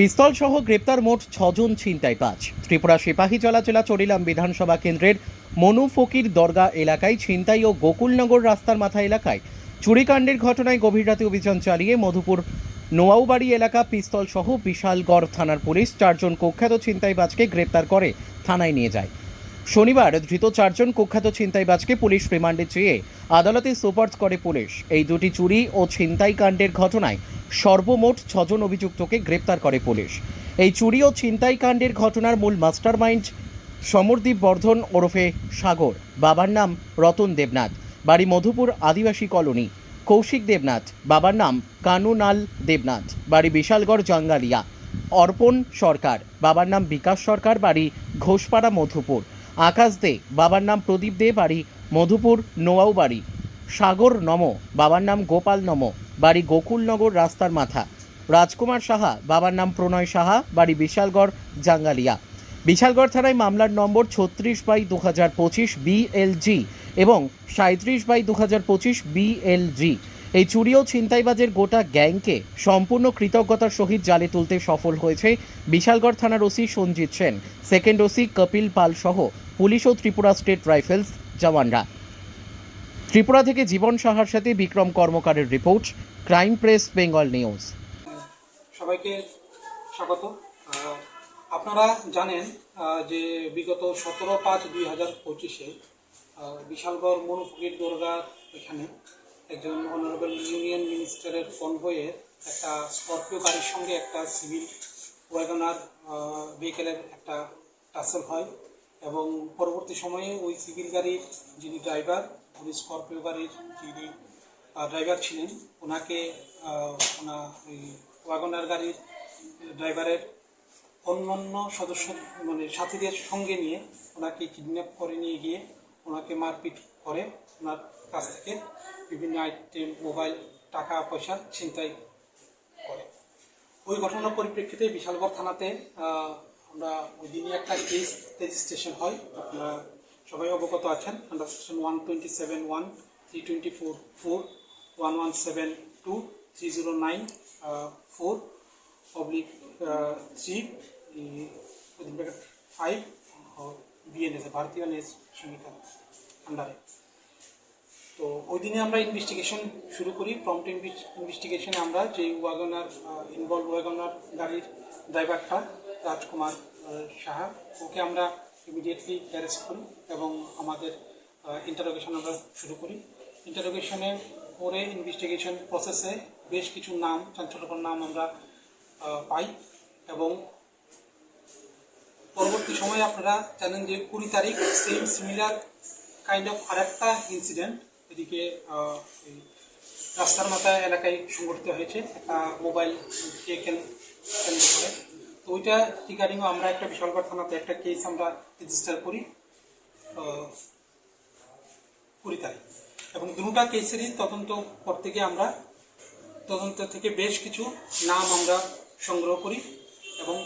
পিস্তল সহ গ্রেপ্তার মোট 6 জন ছিনতাইবাজ। ত্রিপুরা সিপাহীজলা জেলা চরিলাম বিধানসভা কেন্দ্রের মনু ফকির দরগা এলাকায় ছিনতাই ও গোকুলনগর রাস্তার মাথা এলাকায় চুরিকাণ্ডের ঘটনায় গভীর রাতে অভিযান চালিয়ে মধুপুর নোয়াউবাড়ি এলাকা পিস্তল সহ বিশালগড় থানার পুলিশ 4 জন কুখ্যাত ছিনতাইবাজকে গ্রেপ্তার করে থানায় নিয়ে যায়। শনিবার ধৃত 4 জন কুখ্যাত ছিনতাইবাজকে পুলিশ রিমান্ডে চেয়ে আদালতে সুপার্দ করে পুলিশ। এই দুটি চুরি ও ছিনতাই কাণ্ডের ঘটনায় সর্বমোট 6 জন অভিযুক্তকে গ্রেপ্তার করে পুলিশ। এই চুরি ও ছিনতাই কাণ্ডের ঘটনার মূল মাস্টারমাইন্ড সমরদীপ বর্ধন ওরফে সাগর, বাবার নাম রতন দেবনাথ, বাড়ি মধুপুর আদিবাসী কলোনি। কৌশিক দেবনাথ, বাবার নাম কানুনাল দেবনাথ, বাড়ি বিশালগড় জাঙ্গালিয়া। অর্পণ সরকার, বাবার নাম বিকাশ সরকার, বাড়ি ঘোষপাড়া মধুপুর। আকাশ দে, বাবার নাম প্রদীপ দে, বাড়ি মধুপুর নোয়াউবাড়ি। সাগর নম, বাবার নাম গোপাল নম, বাড়ি গোকুলনগর রাস্তার মাথা। রাজকুমার সাহা, বাবার নাম প্রণয় সাহা, বাড়ি বিশালগড় জাঙ্গালিয়া। বিশালগড় থানায় মামলার নম্বর 36/2025 BLG এবং 37/2025 BLG। এই চুরি ও ছিনতাইবাজের গোটা গ্যাংকে সম্পূর্ণ কৃতজ্ঞতার সহিত জালে তুলতে সফল হয়েছে বিশালগড় থানার OC Sanjit Sen, second OC Kapil Pal সহ পুলিশ ও ত্রিপুরা স্টেট রাইফেলস জওয়ানরা। ত্রিপুরা থেকে জীবন সাহার সাথে বিক্রম কর্মকারের report, crime press Bengal news. সবাইকে স্বাগত। আপনারা জানেন যে বিগত 17/5/2025 বিশালগড় মনু ফকির দরগার এখানে একজন অনারেবল ইউনিয়ন মিনিস্টারের কনভয়ের একটা স্করপিও গাড়ির সঙ্গে একটা সিভিল ওয়াগনার ভেহিকেলের একটা টাসেল হয় এবং পরবর্তী সময়ে ওই সিভিল গাড়ির যিনি ড্রাইভার, উনি স্করপিও গাড়ির যিনি ড্রাইভার ছিলেন, ওনাকে ওই ওয়াগনার গাড়ির ড্রাইভারের অন্যান্য সদস্য মানে সাথীদের সঙ্গে নিয়ে ওনাকে কিডন্যাপ করে নিয়ে গিয়ে ওনাকে মারপিট করে ওনার কাছ থেকে বিভিন্ন আইটেম, মোবাইল, টাকা পয়সা ছিনতাই করে। ওই ঘটনার পরিপ্রেক্ষিতে বিশালগড় থানাতে আমরা ওই দিনই একটা কেস রেজিস্ট্রেশন হয়। আপনারা সবাই অবগত আছেন। আন্ডার সেকশন 127(1), 324(4), 1172(309)(4)/3(5) BNS ভারতীয় ন্যায় সংহিতার আন্ডারে। তো ওই দিনে আমরা ইনভেস্টিগেশন শুরু করি। প্রম্পট ইনভেস্টিগেশনে আমরা যে ওয়াগনার ওয়াগনার গাড়ির ড্রাইভারটা রাজকুমার সাহা, ওকে আমরা ইমিডিয়েটলি অ্যারেস্ট করি এবং আমাদের ইন্টারোগেশন আমরা শুরু করি। ইন্টারোগেশনের পরে ইনভেস্টিগেশন প্রসেসে বেশ কিছু নাম, চাঞ্চল্যকর নাম আমরা পাই এবং পরবর্তী সময়ে আপনারা জানেন যে 20 তারিখ সেম সিমিলার কাইন্ড অফ আরেকটা ইনসিডেন্ট এদিকে রাস্তার মাথা এলাকায় সংঘটিত হয়েছে, একটা মোবাইল কেন্দ্র করে। তো ওইটা রিগার্ডিংও আমরা একটা বিশালগড় থানাতে একটা কেস আমরা রেজিস্টার করি 20 তারিখ এবং দুটা কেসেরই তদন্ত করতে গিয়ে আমরা তদন্ত থেকে বেশ কিছু নাম আমরা সংগ্রহ করি এবং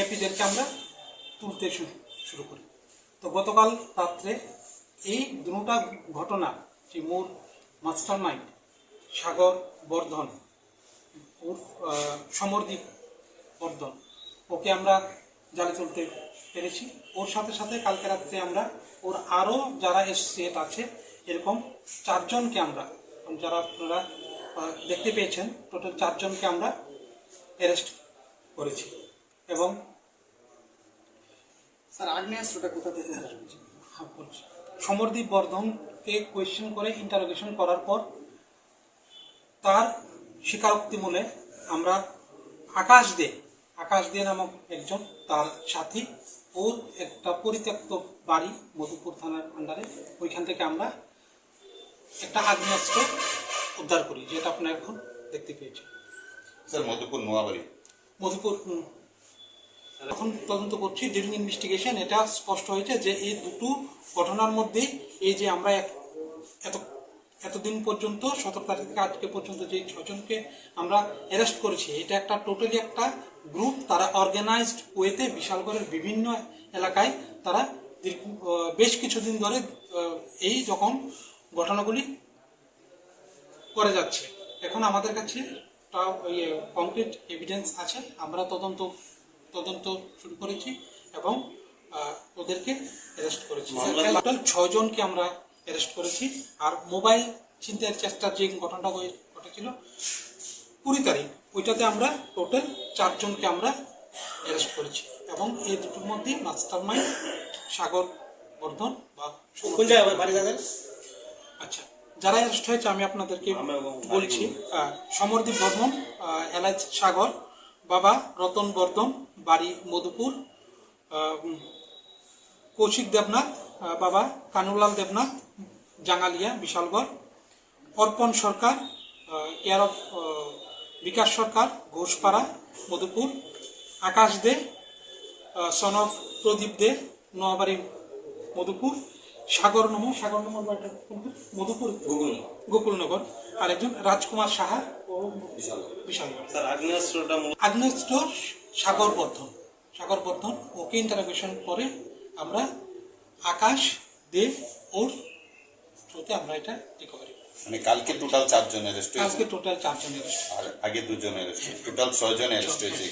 এপিদেরকে আমরা তুলতে শুরু করি। তো গতকাল রাত্রে এই দুটা ঘটনা যে মূল মাস্টার মাইন্ড সাগর বর্ধন সমরদীপ বর্ধন, ওকে আমরা জালে তুলতে পেরেছি। ওর সাথে সাথে কালকে রাত্রে আমরা ওর আরও যারা অ্যাসোসিয়েট আছে এরকম 4 জনকে আমরা, যারা আপনারা দেখতে পেয়েছেন, টোটাল 4 জনকে আমরা অ্যারেস্ট করেছি এবং স্যার আগ্নেয়াস্ত্রটা কোথা থেকে সমরদীপ বর্ধনকে কোয়েশ্চেন করে ইন্টারোগেশন করার পর তার স্বীকারোক্তি মূলে আমরা আকাশ দে নামক একজন তার সাথী, ওর একটা পরিত্যক্ত বাড়ি মধুপুর থানার আন্ডারে, ওইখান থেকে আমরা একটা আগ্নেয়াস্ত্র উদ্ধার করি, যেটা আপনারা এখন দেখতে পেয়েছেন। স্যার মধুপুর নোয়াবাড়ি মধুপুর এখন তদন্ত করছি। ডিউরিং ইনভেস্টিগেশন এটা স্পষ্ট হয়েছে যে এই দুটো ঘটনার মধ্যেই এই যে আমরা এতদিন পর্যন্ত 17 তারিখ থেকে আজকে পর্যন্ত যে 6 জনকে আমরা অ্যারেস্ট করেছি, এটা একটা টোটালি একটা গ্রুপ, তারা অর্গানাইজড ওয়েতে বিশালগড়ের বিভিন্ন এলাকায় তারা বেশ কিছুদিন ধরে এই রকম ঘটনাগুলি করে যাচ্ছে। এখন আমাদের কাছে কংক্রিট এভিডেন্স আছে, আমরা তদন্ত শুরু করেছি এবং ওদেরকে অ্যারেস্ট করেছি। টোটাল 6 জনকে আমরা অ্যারেস্ট করেছি। আর মোবাইল ছিনতাইয়ের চেষ্টার যে ঘটনাটা ঘটেছিল 20 তারিখ, ওইটাতে আমরা টোটাল 4 জনকে আমরা অ্যারেস্ট করেছি এবং এই দুটোর মধ্যে মাস্টার মাইন্ড সাগর বর্ধন বা কোন জায়গায় বাড়ি যাবেন? আচ্ছা, যারা অ্যারেস্ট হয়েছে আমি আপনাদেরকে বলছি। সমরদীপ বর্মন, এলাইচ সাগর, বাবা রতন বর্ধন, বাড়ি মধুপুর, কৌশিক দেবনাথ, বাবা কানুলাল Debnath, Jangalia Bishalgarh, Arpan Sarkar, care of Bikash Sarkar, Ghoshpara Madhupur, Akash De, son of Pradip De, Noabari Madhupur, Sagar number বাড়িটা কোনটা? মধুপুর গোকুলনগর, আর একজন রাজকুমার সাহা ও বিশালগড়। স্যার আগ্নেয়াস্ত্রটা আগ্নেয়াস্ত্র সাগর বর্ধন, ওকে ইন্টারোগেশন করে আমরা আকাশ দে ওর থ্রুতে আমরা এটা রিকভারি। মানে কালকে টোটাল 4 জন অ্যারেস্ট হয়েছে আজকে টোটাল 4 জন অ্যারেস্ট। আর আগে 2 জন অ্যারেস্ট হয়েছে, টোটাল 6 জন অ্যারেস্ট হয়েছে।